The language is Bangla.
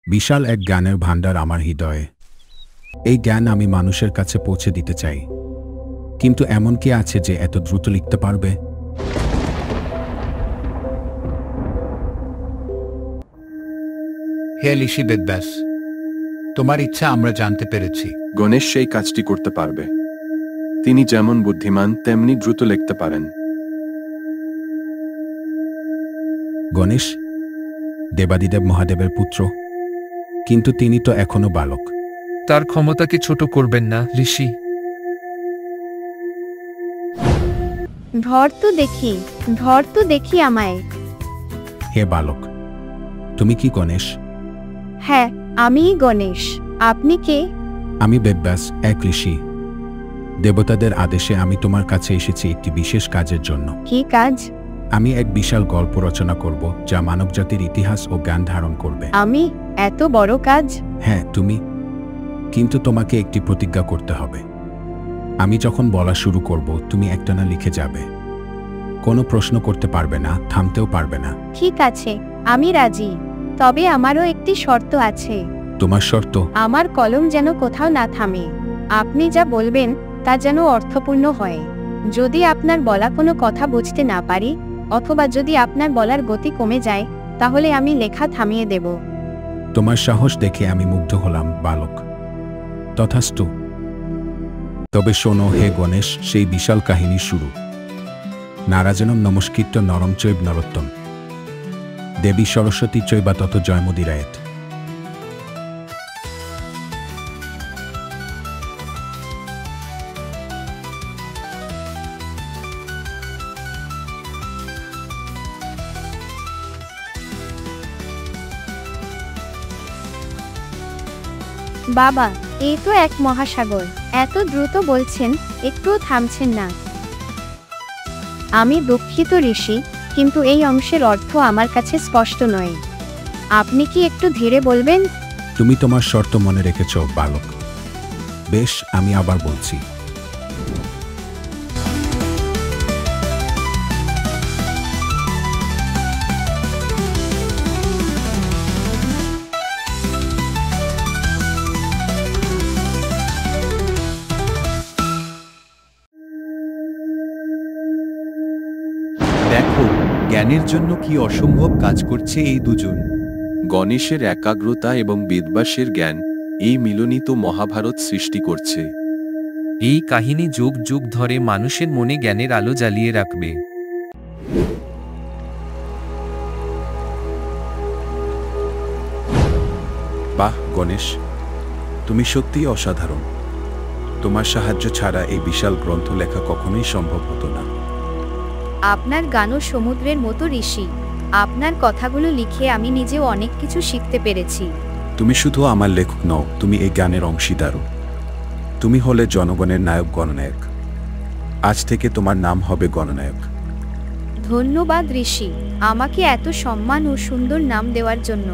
বিশাল এক জ্ঞানের ভাণ্ডার আমার হৃদয়ে। এই জ্ঞান আমি মানুষের কাছে পৌঁছে দিতে চাই, কিন্তু এমন কি আছে যে এত দ্রুত লিখতে পারবে? হে ঋষি বেদব্যাস, তোমার ইচ্ছা আমরা জানতে পেরেছি। গণেশ সেই কাজটি করতে পারবে। তিনি যেমন বুদ্ধিমান তেমনি দ্রুত লিখতে পারেন। গণেশ দেবাদিদেব মহাদেবের পুত্র, কিন্তু তিনি তো এখনো বালক। তার ক্ষমতাকে ছোট করবেন না ঋষি। ধর তো দেখি আমায়। হে বালক, তুমি কি গণেশ? হ্যাঁ, আমিই গণেশ। আপনি কে? আমি বেদব্যাস, এক ঋষি। দেবতাদের আদেশে আমি তোমার কাছে এসেছি একটি বিশেষ কাজের জন্য। কি কাজ? আমি এক বিশাল গল্প রচনা করব যা মানবজাতির ইতিহাস ও জ্ঞান ধারণ করবে। আমি? এত বড় কাজ? হ্যাঁ, তুমি। কিন্তু তোমাকে একটি প্রতিজ্ঞা করতে হবে। আমি যখন বলা শুরু করব তুমি একটানা লিখে যাবে। কোনো প্রশ্ন করতে পারবে না, থামতেও পারবে না। ঠিক আছে, আমি রাজি। তবে আমারও একটি শর্ত আছে। তোমার শর্ত? আমার কলম যেন কোথাও না থামে। আপনি যা বলবেন তা যেন অর্থপূর্ণ হয়। যদি আপনার বলা কোনো কথা বুঝতে না পারি, অথবা যদি আপনার বলার গতি কমে যায়, তাহলে আমি লেখা থামিয়ে দেব। তোমার সাহস দেখে আমি মুগ্ধ হলাম বালক। তথাস্তু। তবে শোনো হে গণেশ, সেই বিশাল কাহিনী শুরু। নারাজনম নমস্কৃত্য নরম চৈব নরোত্তম দেবী সরস্বতী চৈবা তত জয়মুদিরায়েত। বাবা, এই তো এক মহাসাগর। এত দ্রুত বলছেন, একটুও থামছেন না। আমি দুঃখিত ঋষি, কিন্তু এই অংশের অর্থ আমার কাছে স্পষ্ট নয়। আপনি কি একটু ধীরে বলবেন? তুমি তোমার শর্ত মনে রেখেছ বালক। বেশ, আমি আবার বলছি। দেখো, জ্ঞানের জন্য কি অসম্ভব কাজ করছে এই দুজন। গণেশের একাগ্রতা এবং বেদব্যাসের জ্ঞান, এই মিলনিত মহাভারত সৃষ্টি করছে। এই কাহিনী যুগ যুগ ধরে মানুষের মনে জ্ঞানের আলো জ্বালিয়ে রাখবে। বাহ গণেশ, তুমি সত্যিই অসাধারণ। তোমার সাহায্য ছাড়া এই বিশাল গ্রন্থ লেখা কখনোই সম্ভব হতো না। আপনার গানও সমুদ্রের মতো ঋষি। আপনার কথাগুলো লিখে আমি নিজেও অনেক কিছু শিখতে পেরেছি। তুমি শুধু আমার লেখক নও, তুমি এই জ্ঞানের অংশীদারও। তুমি হলে জনগণের নায়ক, গণনায়ক। আজ থেকে তোমার নাম হবে গণনায়ক। ধন্যবাদ ঋষি, আমাকে এত সম্মান ও সুন্দর নাম দেওয়ার জন্য।